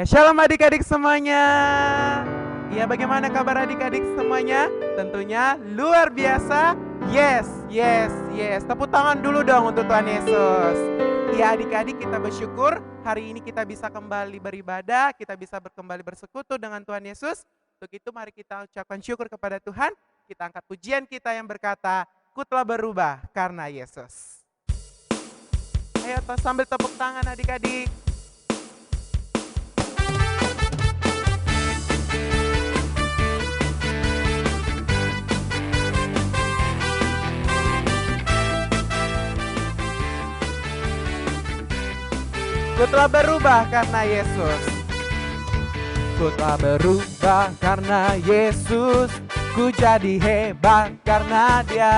Shalom adik-adik semuanya. Ya, bagaimana kabar adik-adik semuanya? Tentunya luar biasa. Yes, yes, yes. Tepuk tangan dulu dong untuk Tuhan Yesus. Ya adik-adik, kita bersyukur hari ini kita bisa kembali beribadah, kita bisa kembali bersekutu dengan Tuhan Yesus. Untuk itu mari kita ucapkan syukur kepada Tuhan. Kita angkat pujian kita yang berkata, "Ku telah berubah karena Yesus." Ayo sambil tepuk tangan adik-adik. Ku telah berubah karena Yesus. Ku telah berubah karena Yesus. Ku jadi hebat karena Dia.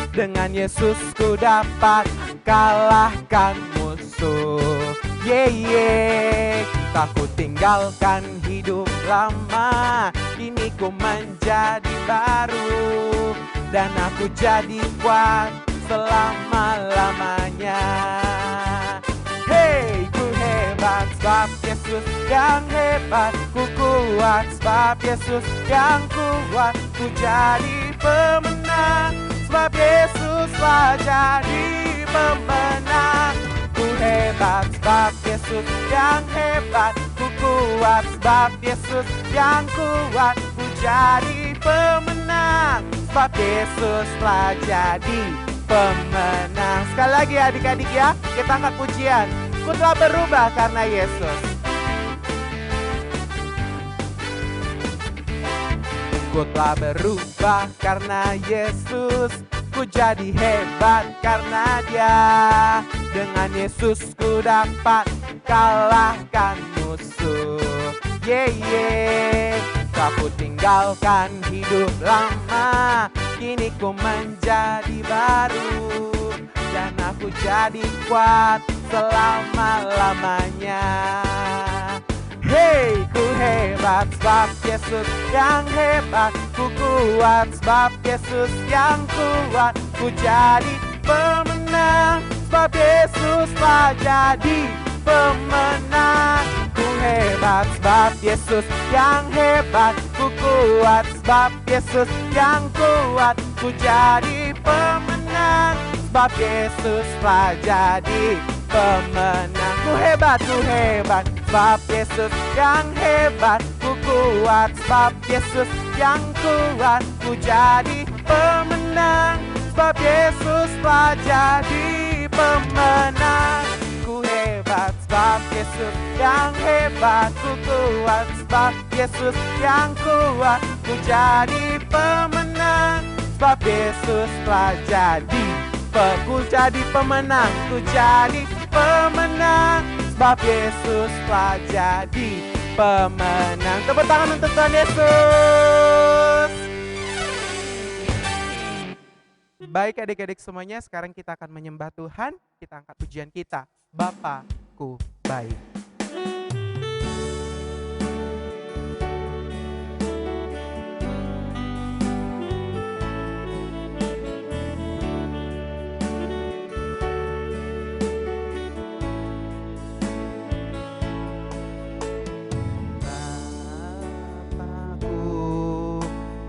Dengan Yesus ku dapat kalahkan musuh. Yeah. Tak ku tinggalkan hidup lama. Kini ku menjadi baru. Dan aku jadi kuat selama-lamanya. Hey, ku hebat sebab Yesus yang hebat. Ku kuat sebab Yesus yang kuat. Ku jadi pemenang sebab Yesus telah jadi pemenang. Ku hebat sebab Yesus yang hebat. Ku kuat sebab Yesus yang kuat. Ku jadi pemenang sebab Yesus telah jadi pemenang. Sekali lagi adik-adik ya, kita angkat pujian. Ku telah berubah karena Yesus. Ku telah berubah karena Yesus. Ku jadi hebat karena Dia. Dengan Yesus ku dapat kalahkan musuh. Yeah. Tak ku tinggalkan hidup lama. Kini ku menjadi baru. Dan aku jadi kuat selama-lamanya. Hey, ku hebat sebab Yesus yang hebat. Ku kuat sebab Yesus yang kuat. Ku jadi pemenang sebab Yesus telah jadi pemenang. Ku hebat sebab Yesus yang hebat. Ku kuat sebab Yesus yang kuat. Ku jadi pemenang sebab Yesus telah jadi pemenang. Ku hebat sebab Yesus yang hebat. Ku kuat sebab Yesus yang kuat. Ku jadi pemenang sebab Yesus telah jadi pemenang. Ku hebat sebab Yesus yang hebat. Ku kuat sebab Yesus yang kuat. Ku jadi pemenang sebab Yesus telah jadi. Ku jadi pemenang, ku jadi pemenang sebab Yesus telah jadi pemenang. Tepuk tangan untuk Tuhan Yesus. Baik adik-adik semuanya, sekarang kita akan menyembah Tuhan. Kita angkat pujian kita, Bapakku baik.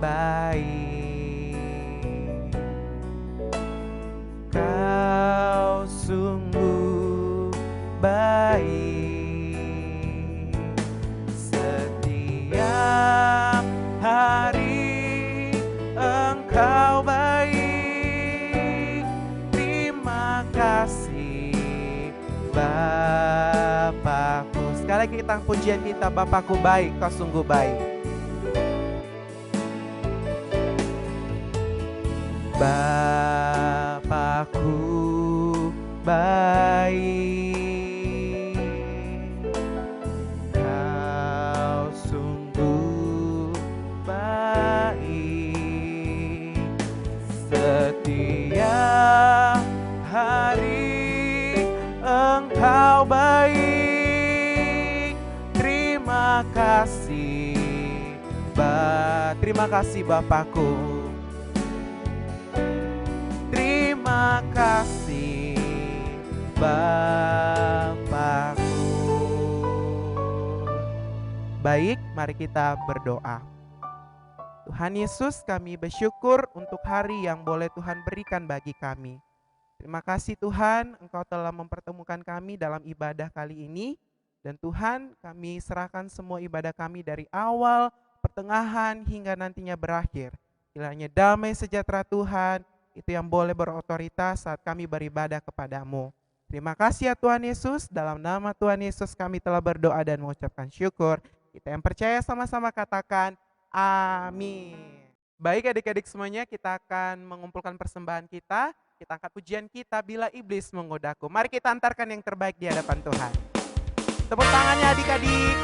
Baik, Kau sungguh baik. Setiap hari Engkau baik. Terima kasih Bapakku. Sekali lagi kita pujian kita, Bapakku baik, Kau sungguh baik. Bapakku baik, Kau sungguh baik. Setiap hari Engkau baik. Terima kasih Bapakku. Terima kasih Bapakku. baik, mari kita berdoa. Tuhan Yesus, kami bersyukur untuk hari yang boleh Tuhan berikan bagi kami. Terima kasih Tuhan, Engkau telah mempertemukan kami dalam ibadah kali ini. Dan Tuhan, kami serahkan semua ibadah kami dari awal, pertengahan, hingga nantinya berakhir. Kiranya damai sejahtera Tuhan, itu yang boleh berotoritas saat kami beribadah kepadamu. Terima kasih ya Tuhan Yesus, dalam nama Tuhan Yesus kami telah berdoa dan mengucapkan syukur. Kita yang percaya sama-sama katakan, amin. Baik adik-adik semuanya, kita akan mengumpulkan persembahan kita. Kita angkat pujian kita, bila iblis menggodaku. Mari kita antarkan yang terbaik di hadapan Tuhan. Tepuk tangannya adik-adik.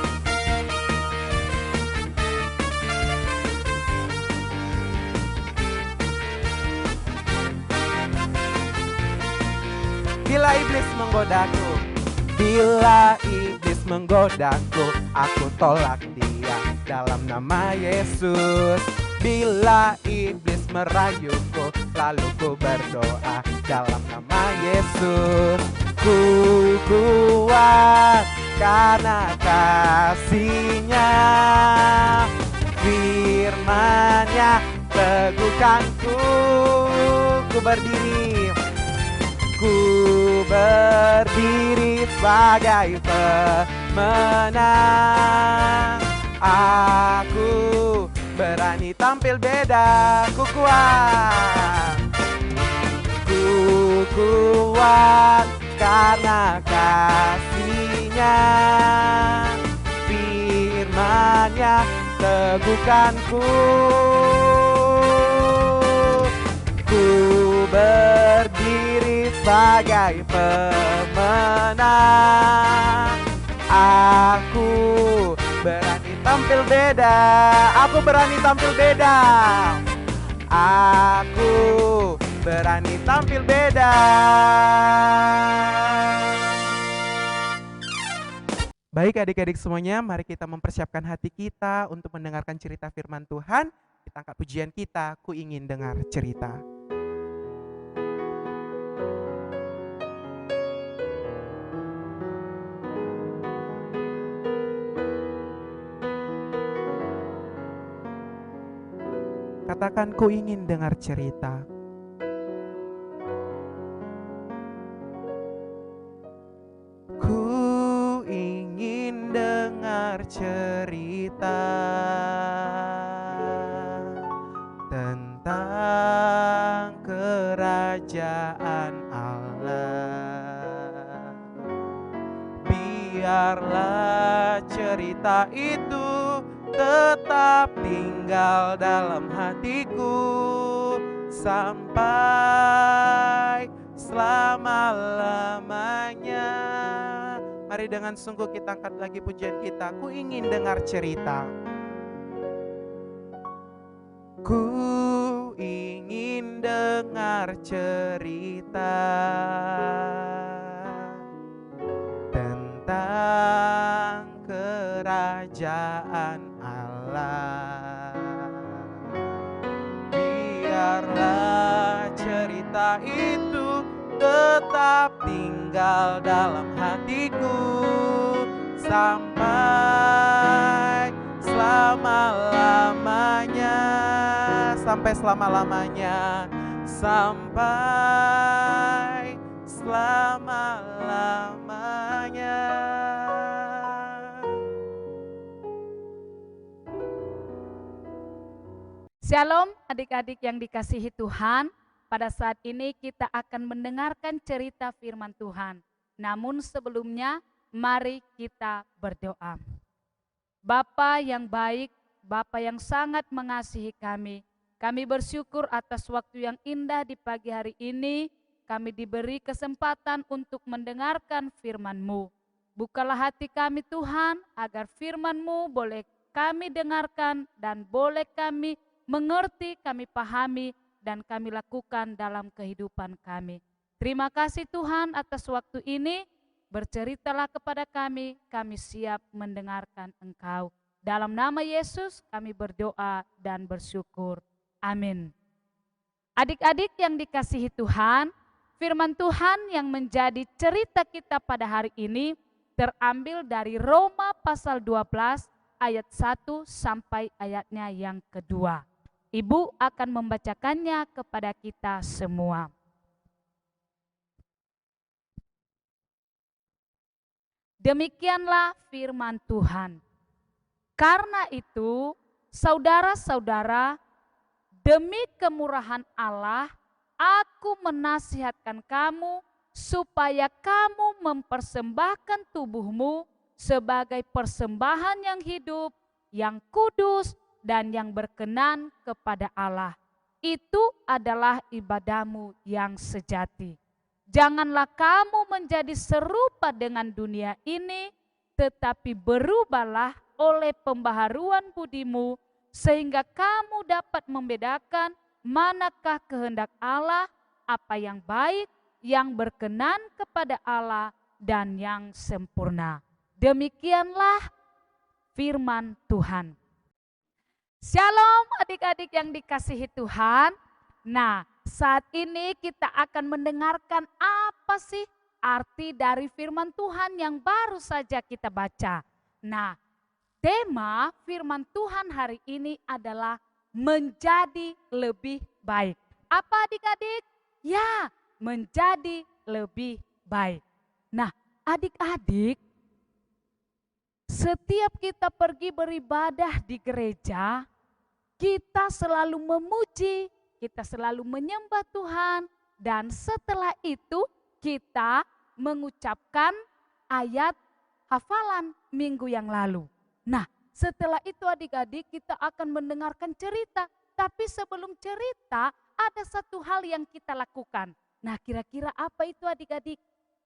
Bila iblis menggodaku, bila iblis menggodaku, aku tolak dia dalam nama Yesus. Bila iblis merayuku, lalu ku berdoa dalam nama Yesus. Ku kuat karena kasih-Nya, firman-Nya teguhkanku. Ku berdiri sebagai pemenang. Aku berani tampil beda, ku kuat karena kasih-Nya, firman-Nya teguhkanku. Ku berdiri sebagai pemenang. Aku berani tampil beda, aku berani tampil beda. Aku berani tampil beda. Baik adik-adik semuanya, mari kita mempersiapkan hati kita untuk mendengarkan cerita firman Tuhan. Kita angkat pujian kita, ku ingin dengar cerita. Katakan, ku ingin dengar cerita. Ku ingin dengar cerita tentang kerajaan Allah. Biarlah cerita itu tetap tinggal dalam hatiku sampai selama-lamanya. Mari dengan sungguh kita angkat lagi pujian kita. Ku ingin dengar cerita. Ku ingin dengar cerita tentang kerajaan Allah. Biarlah cerita itu tetap tinggal dalam hatiku sampai selama-lamanya. Sampai selama-lamanya. Sampai selama-lamanya. Shalom adik-adik yang dikasihi Tuhan, pada saat ini kita akan mendengarkan cerita firman Tuhan. Namun sebelumnya mari kita berdoa. Bapa yang baik, Bapa yang sangat mengasihi kami bersyukur atas waktu yang indah di pagi hari ini. Kami diberi kesempatan untuk mendengarkan firman-Mu. Bukalah hati kami Tuhan, agar firman-Mu boleh kami dengarkan dan boleh kami mengerti, kami pahami, dan kami lakukan dalam kehidupan kami. Terima kasih Tuhan atas waktu ini, berceritalah kepada kami siap mendengarkan Engkau. Dalam nama Yesus kami berdoa dan bersyukur. Amin. Adik-adik yang dikasihi Tuhan, firman Tuhan yang menjadi cerita kita pada hari ini terambil dari Roma pasal 12 ayat 1 sampai ayatnya yang kedua. Ibu akan membacakannya kepada kita semua. Demikianlah firman Tuhan. Karena itu, saudara-saudara, demi kemurahan Allah, aku menasihatkan kamu supaya kamu mempersembahkan tubuhmu sebagai persembahan yang hidup, yang kudus, dan yang berkenan kepada Allah. Itu adalah ibadahmu yang sejati. Janganlah kamu menjadi serupa dengan dunia ini, tetapi berubahlah oleh pembaharuan budimu, sehingga kamu dapat membedakan manakah kehendak Allah, apa yang baik, yang berkenan kepada Allah, dan yang sempurna. Demikianlah firman Tuhan. Shalom adik-adik yang dikasihi Tuhan. Nah, saat ini kita akan mendengarkan apa sih arti dari firman Tuhan yang baru saja kita baca. Nah, tema firman Tuhan hari ini adalah menjadi lebih baik. Apa adik-adik? Ya, menjadi lebih baik. Nah, adik-adik, setiap kita pergi beribadah di gereja, kita selalu memuji, kita selalu menyembah Tuhan, dan setelah itu kita mengucapkan ayat hafalan minggu yang lalu. Nah, setelah itu adik-adik kita akan mendengarkan cerita. Tapi sebelum cerita ada satu hal yang kita lakukan. Nah, kira-kira apa itu adik-adik?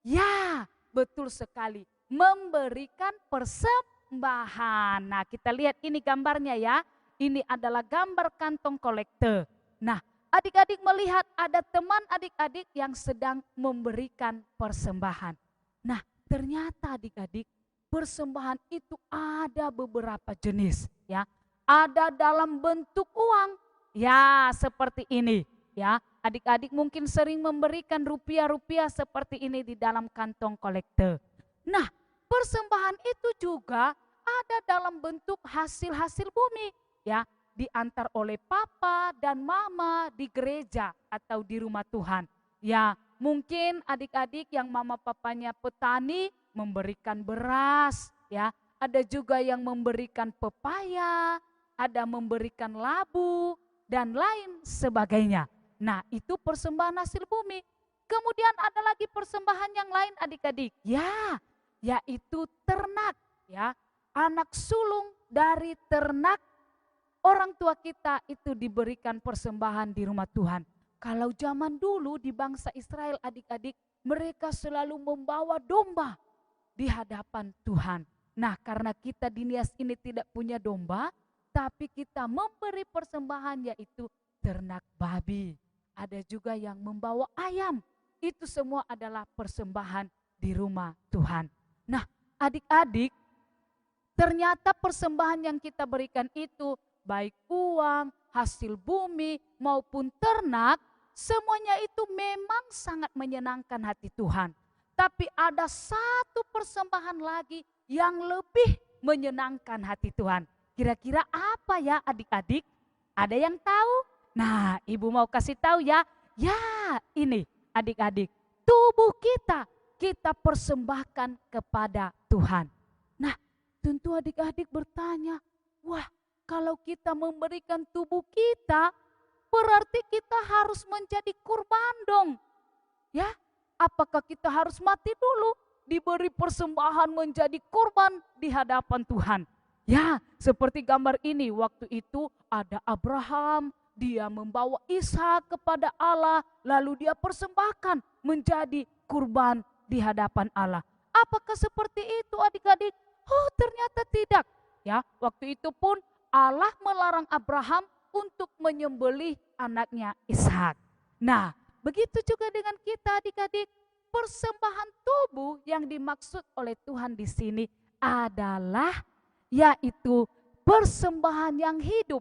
Ya, betul sekali. Memberikan persembahan. Nah, kita lihat ini gambarnya ya. Ini adalah gambar kantong kolektor. Nah, adik-adik melihat ada teman adik-adik yang sedang memberikan persembahan. Nah, ternyata adik-adik persembahan itu ada beberapa jenis ya. Ada dalam bentuk uang. Ya, seperti ini ya. Adik-adik mungkin sering memberikan rupiah-rupiah seperti ini di dalam kantong kolektor. Nah, persembahan itu juga ada dalam bentuk hasil-hasil bumi ya. Diantar oleh papa dan mama di gereja atau di rumah Tuhan. Ya, mungkin adik-adik yang mama papanya petani memberikan beras, ya. Ada juga yang memberikan pepaya, ada memberikan labu dan lain sebagainya. Nah, itu persembahan hasil bumi. Kemudian ada lagi persembahan yang lain adik-adik. Ya, yaitu ternak, ya. Anak sulung dari ternak orang tua kita itu diberikan persembahan di rumah Tuhan. Kalau zaman dulu di bangsa Israel adik-adik, mereka selalu membawa domba di hadapan Tuhan. Nah, karena kita di Nias ini tidak punya domba, tapi kita memberi persembahan yaitu ternak babi. Ada juga yang membawa ayam. Itu semua adalah persembahan di rumah Tuhan. Nah, adik-adik, ternyata persembahan yang kita berikan itu baik uang, hasil bumi, maupun ternak, semuanya itu memang sangat menyenangkan hati Tuhan. Tapi ada satu persembahan lagi yang lebih menyenangkan hati Tuhan. Kira-kira apa ya adik-adik? Ada yang tahu? Nah, ibu mau kasih tahu ya. Ya, ini adik-adik. Tubuh kita persembahkan kepada Tuhan. Nah, tentu adik-adik bertanya, wah, kalau kita memberikan tubuh kita, berarti kita harus menjadi kurban dong. Ya, apakah kita harus mati dulu, diberi persembahan menjadi kurban di hadapan Tuhan? Ya, seperti gambar ini, waktu itu ada Abraham, dia membawa Ishak kepada Allah, lalu dia persembahkan menjadi kurban di hadapan Allah. Apakah seperti itu adik-adik? Oh, ternyata tidak. Ya, waktu itu pun Allah melarang Abraham untuk menyembelih anaknya Ishak. Nah, begitu juga dengan kita adik-adik. Persembahan tubuh yang dimaksud oleh Tuhan di sini adalah yaitu persembahan yang hidup.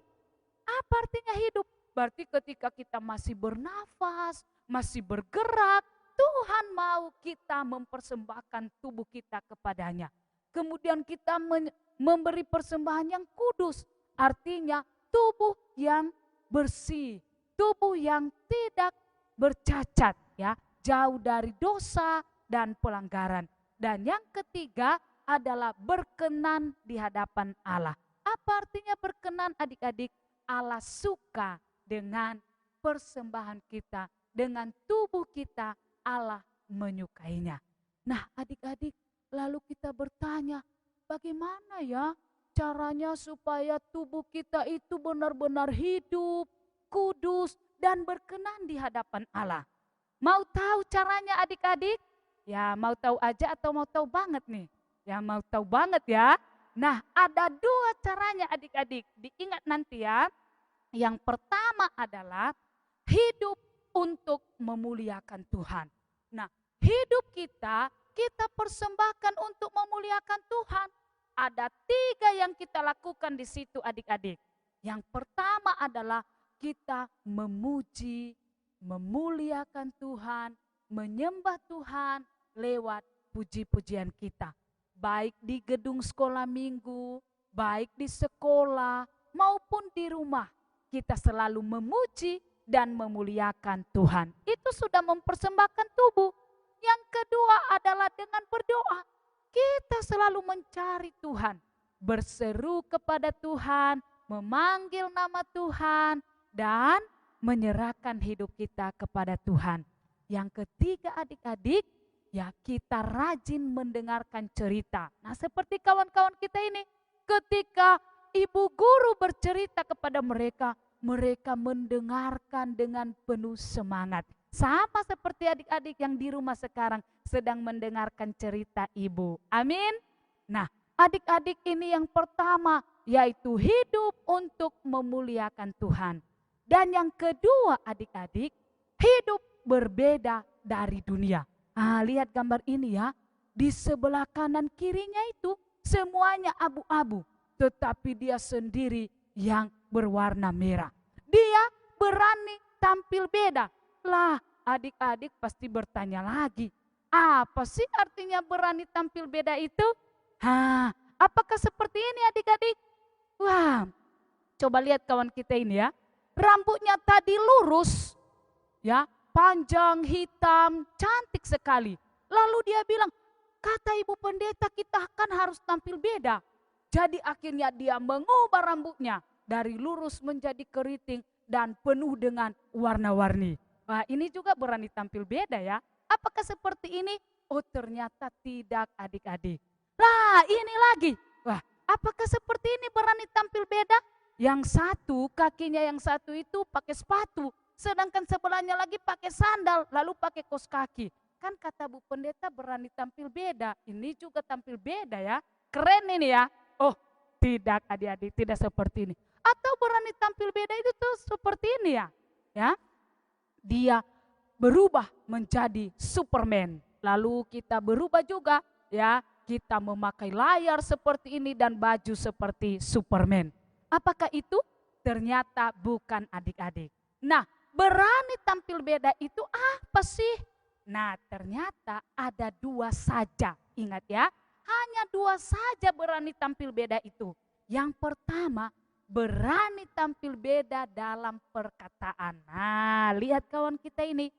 Apa artinya hidup? Berarti ketika kita masih bernafas, masih bergerak, Tuhan mau kita mempersembahkan tubuh kita kepadanya. Kemudian kita memberi persembahan yang kudus. Artinya tubuh yang bersih, tubuh yang tidak bercacat, ya, jauh dari dosa dan pelanggaran. Dan yang ketiga adalah berkenan di hadapan Allah. Apa artinya berkenan, adik-adik? Allah suka dengan persembahan kita, dengan tubuh kita, Allah menyukainya. Nah, adik-adik, lalu kita bertanya, bagaimana ya caranya supaya tubuh kita itu benar-benar hidup, kudus, dan berkenan di hadapan Allah? Mau tahu caranya, adik-adik? Ya, mau tahu aja atau mau tahu banget nih? Ya, mau tahu banget ya. Nah, ada dua caranya, adik-adik. Diingat nanti ya. Yang pertama adalah hidup untuk memuliakan Tuhan. Nah, hidup kita persembahkan untuk memuliakan Tuhan. Ada 3 yang kita lakukan di situ, adik-adik. Yang pertama adalah kita memuji, memuliakan Tuhan, menyembah Tuhan lewat puji-pujian kita. Baik di gedung sekolah minggu, baik di sekolah, maupun di rumah. Kita selalu memuji dan memuliakan Tuhan. Itu sudah mempersembahkan tubuh. Yang kedua adalah dengan berdoa. Kita selalu mencari Tuhan, berseru kepada Tuhan, memanggil nama Tuhan, dan menyerahkan hidup kita kepada Tuhan. Yang ketiga, adik-adik, ya kita rajin mendengarkan cerita. Nah, seperti kawan-kawan kita ini, ketika ibu guru bercerita kepada mereka, mereka mendengarkan dengan penuh semangat. Sama seperti adik-adik yang di rumah sekarang sedang mendengarkan cerita ibu. Amin. Nah, adik-adik ini yang pertama, yaitu hidup untuk memuliakan Tuhan. Dan yang kedua, adik-adik, hidup berbeda dari dunia. Lihat gambar ini ya. Di sebelah kanan kirinya itu semuanya abu-abu. Tetapi dia sendiri yang berwarna merah. Dia berani tampil beda. Lah, adik-adik pasti bertanya lagi. Apa sih artinya berani tampil beda itu? Apakah seperti ini, adik-adik? Wah, coba lihat kawan kita ini ya. Rambutnya tadi lurus, ya, panjang, hitam, cantik sekali. Lalu dia bilang, kata ibu pendeta kita kan harus tampil beda. Jadi akhirnya dia mengubah rambutnya dari lurus menjadi keriting dan penuh dengan warna-warni. Wah, ini juga berani tampil beda ya. Apakah seperti ini? Oh, ternyata tidak, adik-adik. Nah, ini lagi. Wah, apakah seperti ini berani tampil beda? Yang satu, kakinya yang satu itu pakai sepatu. Sedangkan sebelahnya lagi pakai sandal, lalu pakai kaos kaki. Kan kata Bu Pendeta berani tampil beda. Ini juga tampil beda ya. Keren ini ya. Oh, tidak, adik-adik, tidak seperti ini. Atau berani tampil beda itu tuh seperti ini ya. Ya. Dia berubah menjadi Superman. Lalu kita berubah juga ya. Kita memakai layar seperti ini dan baju seperti Superman. Apakah itu? Ternyata bukan, adik-adik. Nah, berani tampil beda itu apa sih? Nah, ternyata ada 2 saja. Ingat ya, hanya 2 saja berani tampil beda itu. Yang pertama, berani tampil beda dalam perkataan. Nah, lihat kawan kita ini.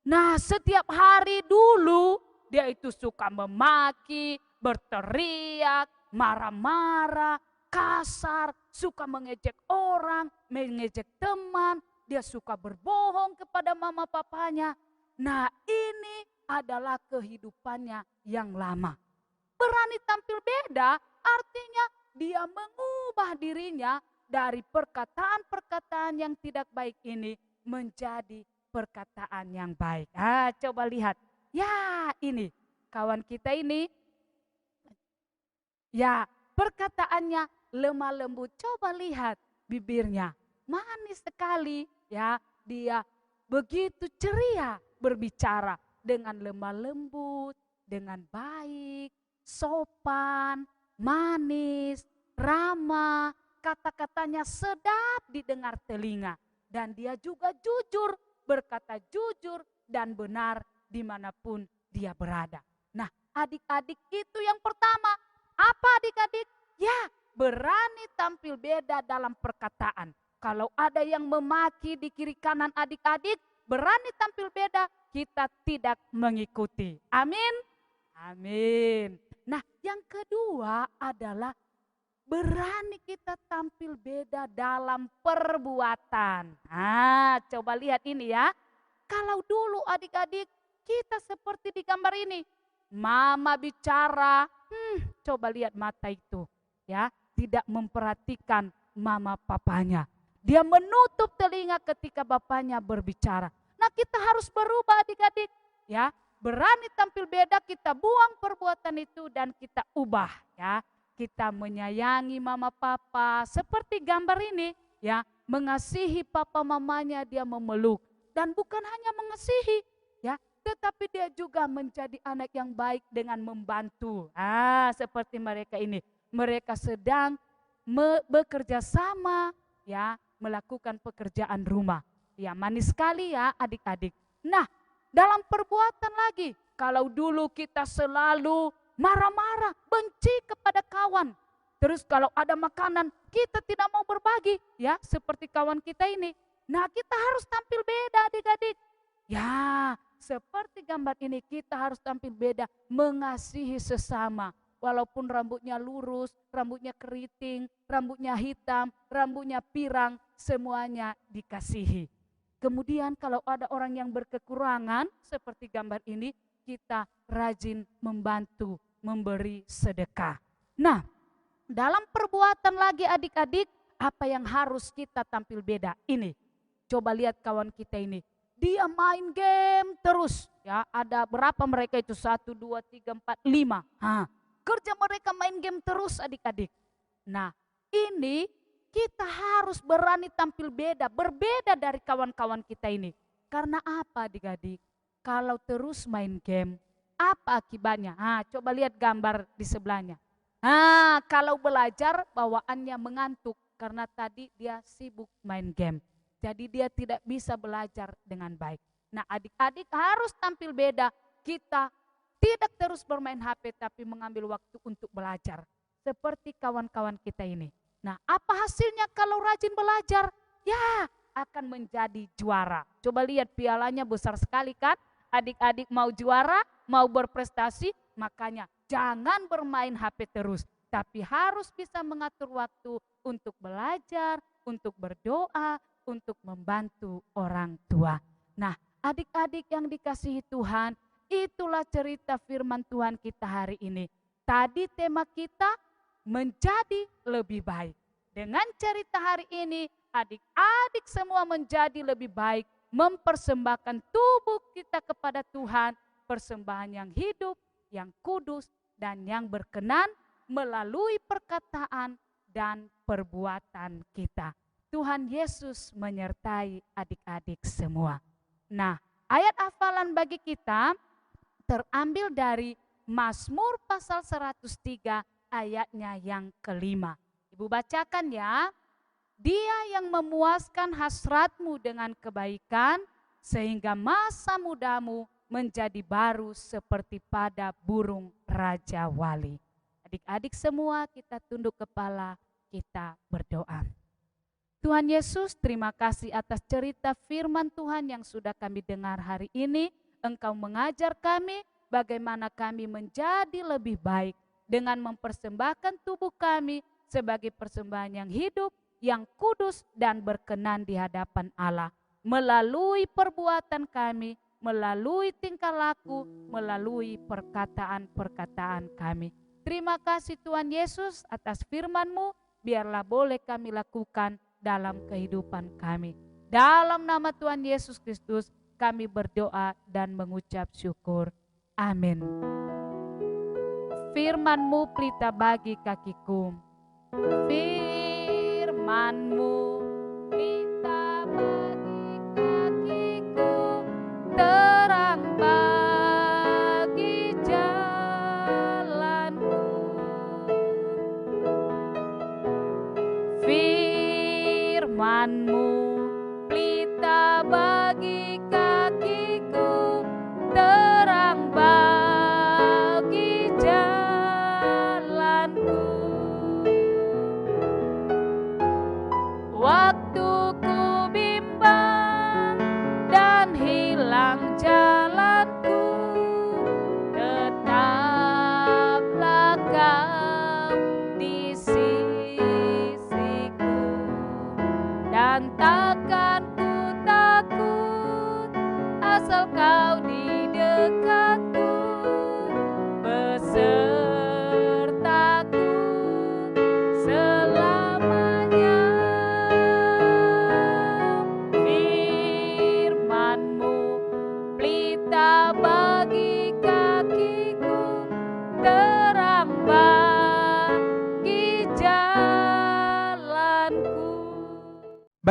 Nah, setiap hari dulu dia itu suka memaki, berteriak, marah-marah, kasar, suka mengejek orang, mengejek teman. Dia suka berbohong kepada mama papanya. Nah, ini adalah kehidupannya yang lama. Berani tampil beda artinya dia mengubah dirinya dari perkataan-perkataan yang tidak baik ini menjadi perkataan yang baik. Coba lihat. Ya, ini kawan kita ini. Ya, perkataannya lemah lembut. Coba lihat bibirnya. Manis sekali ya. Dia begitu ceria berbicara dengan lemah lembut, dengan baik, sopan, manis, ramah, kata-katanya sedap didengar telinga. Dan dia juga jujur, berkata jujur dan benar dimanapun dia berada. Nah, adik-adik itu yang pertama. Apa adik-adik? Ya, berani tampil beda dalam perkataan. Kalau ada yang memaki di kiri kanan adik-adik, berani tampil beda, kita tidak mengikuti. Amin. Amin. Nah, yang kedua adalah berani kita tampil beda dalam perbuatan. Nah, coba lihat ini ya. Kalau dulu adik-adik kita seperti di gambar ini. Mama bicara, coba lihat mata itu. Ya, tidak memperhatikan mama papanya. Dia menutup telinga ketika bapaknya berbicara. Nah, kita harus berubah adik-adik. Ya, berani tampil beda, kita buang perbuatan itu dan kita ubah ya. Kita menyayangi mama papa seperti gambar ini ya, mengasihi papa mamanya, dia memeluk. Dan bukan hanya mengasihi ya, tetapi dia juga menjadi anak yang baik dengan membantu. Seperti mereka ini. Mereka sedang bekerja sama ya, melakukan pekerjaan rumah. Ya, manis sekali ya adik-adik. Nah, dalam perbuatan lagi, kalau dulu kita selalu marah-marah, benci kepada kawan. Terus kalau ada makanan, kita tidak mau berbagi ya, seperti kawan kita ini. Nah, kita harus tampil beda adik-adik. Ya, seperti gambar ini kita harus tampil beda, mengasihi sesama. Walaupun rambutnya lurus, rambutnya keriting, rambutnya hitam, rambutnya pirang, semuanya dikasihi. Kemudian kalau ada orang yang berkekurangan, seperti gambar ini, kita rajin membantu, memberi sedekah. Nah, dalam perbuatan lagi adik-adik, apa yang harus kita tampil beda? Ini, coba lihat kawan kita ini. Dia main game terus. Ya, ada berapa mereka itu? 1, 2, 3, 4, 5. Kerja mereka main game terus adik-adik. Nah, ini kita harus berani tampil beda, berbeda dari kawan-kawan kita ini. Karena apa adik-adik? Kalau terus main game, apa akibatnya? Coba lihat gambar di sebelahnya. Kalau belajar bawaannya mengantuk karena tadi dia sibuk main game. Jadi dia tidak bisa belajar dengan baik. Nah, adik-adik harus tampil beda. Kita tidak terus bermain HP tapi mengambil waktu untuk belajar. Seperti kawan-kawan kita ini. Nah, apa hasilnya kalau rajin belajar? Ya, akan menjadi juara. Coba lihat pialanya besar sekali kan? Adik-adik mau juara, mau berprestasi, makanya jangan bermain HP terus. Tapi harus bisa mengatur waktu untuk belajar, untuk berdoa, untuk membantu orang tua. Nah, adik-adik yang dikasihi Tuhan, itulah cerita firman Tuhan kita hari ini. Tadi tema kita menjadi lebih baik. Dengan cerita hari ini, adik-adik semua menjadi lebih baik, mempersembahkan tubuh kita kepada Tuhan, persembahan yang hidup, yang kudus, dan yang berkenan melalui perkataan dan perbuatan kita. Tuhan Yesus menyertai adik-adik semua. Nah, ayat hafalan bagi kita terambil dari Mazmur pasal 103 ayatnya yang kelima. Ibu bacakan ya. Dia yang memuaskan hasratmu dengan kebaikan sehingga masa mudamu menjadi baru seperti pada burung raja wali. Adik-adik semua kita tunduk kepala, kita berdoa. Tuhan Yesus, terima kasih atas cerita firman Tuhan yang sudah kami dengar hari ini. Engkau mengajar kami bagaimana kami menjadi lebih baik dengan mempersembahkan tubuh kami sebagai persembahan yang hidup, yang kudus dan berkenan di hadapan Allah. Melalui perbuatan kami, melalui tingkah laku, melalui perkataan-perkataan kami. Terima kasih Tuhan Yesus atas firman-Mu, biarlah boleh kami lakukan dalam kehidupan kami. Dalam nama Tuhan Yesus Kristus kami berdoa dan mengucap syukur. Amin. Firman-Mu pelita bagi kakiku. Firman-Mu pelita bagi kakiku, terang bagi jalanku. Firman-Mu pelita bagi kakiku, terang bagi jalanku.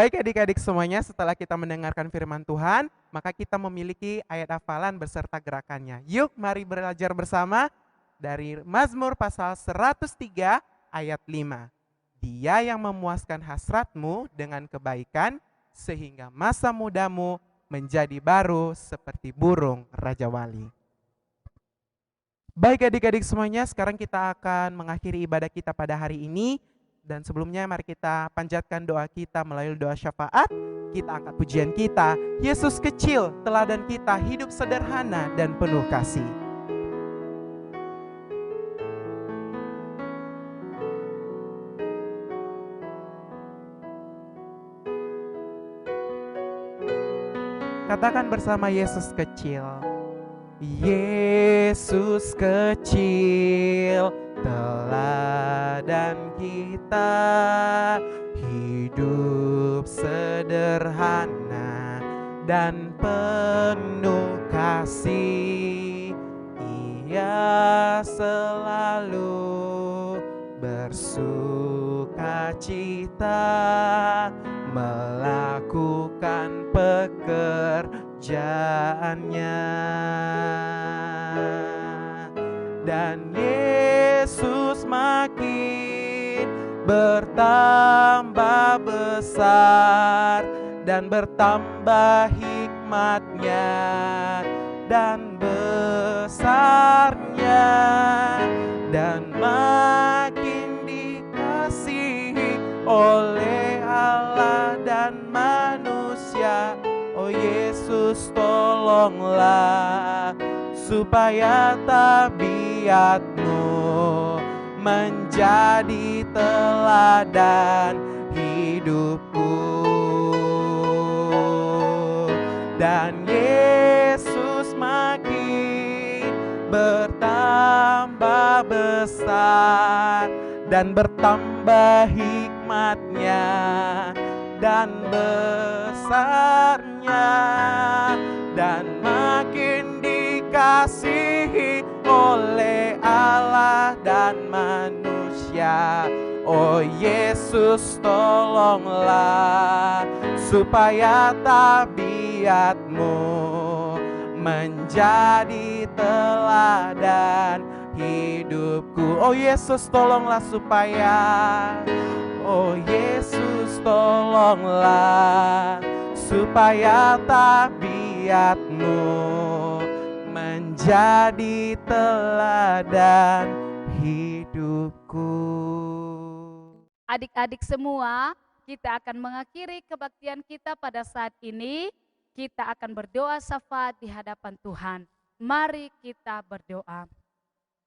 Baik adik-adik semuanya, setelah kita mendengarkan firman Tuhan, maka kita memiliki ayat hafalan beserta gerakannya. Yuk mari belajar bersama dari Mazmur pasal 103 ayat 5. Dia yang memuaskan hasratmu dengan kebaikan, sehingga masa mudamu menjadi baru seperti burung Raja Wali. Baik adik-adik semuanya, sekarang kita akan mengakhiri ibadah kita pada hari ini. Dan sebelumnya mari kita panjatkan doa kita melalui doa syafaat. Kita angkat pujian kita. Yesus kecil, teladan kita hidup sederhana dan penuh kasih. Katakan bersama Yesus kecil. Yesus kecil, teladan kita hidup sederhana dan penuh kasih. Ia selalu bersuka cita melakukan pekerjaannya. Dan Yesus makin bertambah besar dan bertambah hikmatnya dan besarnya, dan makin dikasihi oleh Allah dan manusia. Oh Yesus, tolonglah supaya tabiatmu menjadi teladan hidupku. Dan Yesus makin bertambah besar dan bertambah hikmatnya dan besarnya, dan makin dikasihi oleh Allah dan manusia. Oh Yesus, tolonglah supaya tabiatmu menjadi teladan hidupku. Oh Yesus, tolonglah supaya, oh Yesus, tolonglah supaya tabiatmu menjadi teladan hidupku. Adik-adik semua, kita akan mengakhiri kebaktian kita pada saat ini. Kita akan berdoa syafaat di hadapan Tuhan. Mari kita berdoa.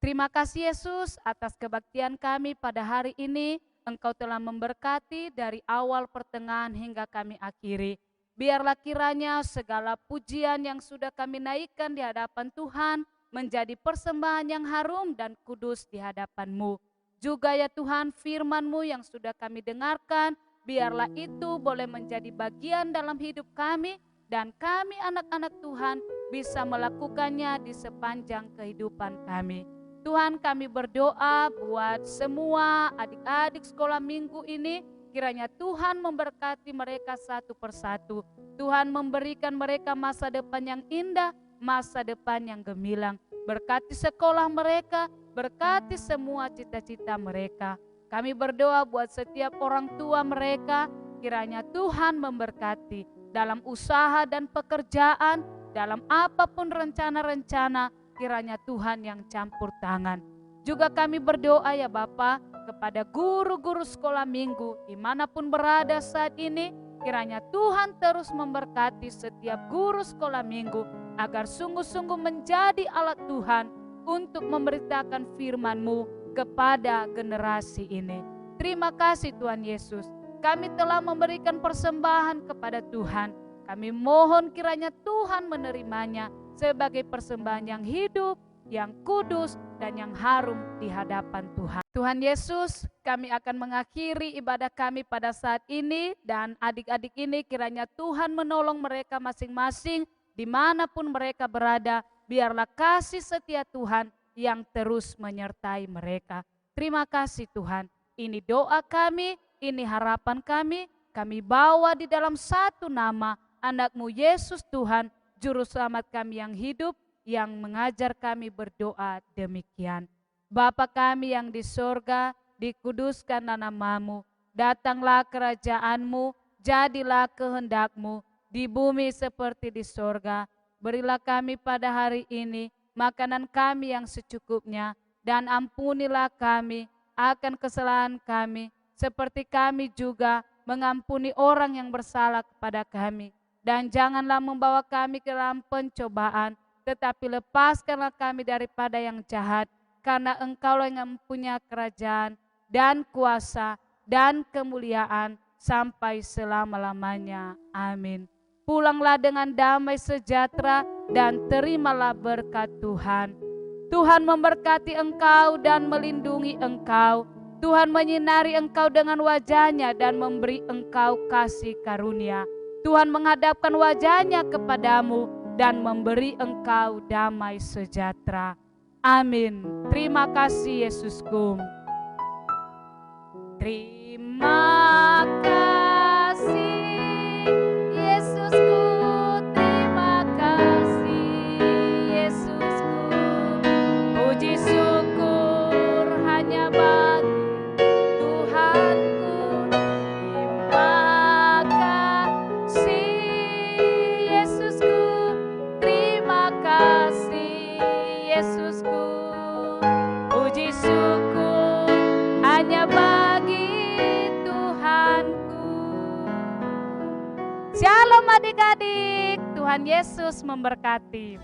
Terima kasih Yesus atas kebaktian kami pada hari ini. Engkau telah memberkati dari awal pertengahan hingga kami akhiri. Biarlah kiranya segala pujian yang sudah kami naikkan di hadapan Tuhan menjadi persembahan yang harum dan kudus di hadapan-Mu. Juga ya Tuhan, firman-Mu yang sudah kami dengarkan, biarlah itu boleh menjadi bagian dalam hidup kami, dan kami anak-anak Tuhan bisa melakukannya di sepanjang kehidupan kami. Tuhan, kami berdoa buat semua adik-adik sekolah minggu ini, kiranya Tuhan memberkati mereka satu persatu. Tuhan memberikan mereka masa depan yang indah, masa depan yang gemilang. Berkati sekolah mereka, berkati semua cita-cita mereka. Kami berdoa buat setiap orang tua mereka, kiranya Tuhan memberkati dalam usaha dan pekerjaan, dalam apapun rencana-rencana, kiranya Tuhan yang campur tangan. Juga kami berdoa ya Bapa, kepada guru-guru sekolah minggu dimanapun berada saat ini, kiranya Tuhan terus memberkati setiap guru sekolah minggu agar sungguh-sungguh menjadi alat Tuhan untuk memberitakan firman-Mu kepada generasi ini. Terima kasih Tuhan Yesus, kami telah memberikan persembahan kepada Tuhan. Kami mohon kiranya Tuhan menerimanya sebagai persembahan yang hidup, yang kudus, dan yang harum di hadapan Tuhan. Tuhan Yesus, kami akan mengakhiri ibadah kami pada saat ini, dan adik-adik ini kiranya Tuhan menolong mereka masing-masing dimanapun mereka berada. Biarlah kasih setia Tuhan yang terus menyertai mereka. Terima kasih Tuhan, ini doa kami, ini harapan kami, kami bawa di dalam satu nama anak-Mu Yesus Tuhan, Juru Selamat kami yang hidup, yang mengajar kami berdoa demikian. Bapa kami yang di sorga, dikuduskanlah nama-Mu, datanglah kerajaan-Mu, jadilah kehendak-Mu, di bumi seperti di sorga. Berilah kami pada hari ini makanan kami yang secukupnya, dan ampunilah kami akan kesalahan kami, seperti kami juga mengampuni orang yang bersalah kepada kami. Dan janganlah membawa kami ke dalam pencobaan, tetapi lepaskanlah kami daripada yang jahat, karena Engkaulah yang mempunyai kerajaan dan kuasa dan kemuliaan sampai selama-lamanya. Amin. Pulanglah dengan damai sejahtera dan terimalah berkat Tuhan. Tuhan memberkati engkau dan melindungi engkau. Tuhan menyinari engkau dengan wajah-Nya dan memberi engkau kasih karunia. Tuhan menghadapkan wajah-Nya kepadamu dan memberi engkau damai sejahtera. Amin. Terima kasih Yesusku. Terima kasih Yesusku, terima kasih Yesusku. Puji syukur hanya bagi Tuhanku. Terima kasih Yesusku, terima kasih Yesusku. Puji syukur hanya bagi Tuhanku. Shalom adik-adik, Tuhan Yesus memberkati.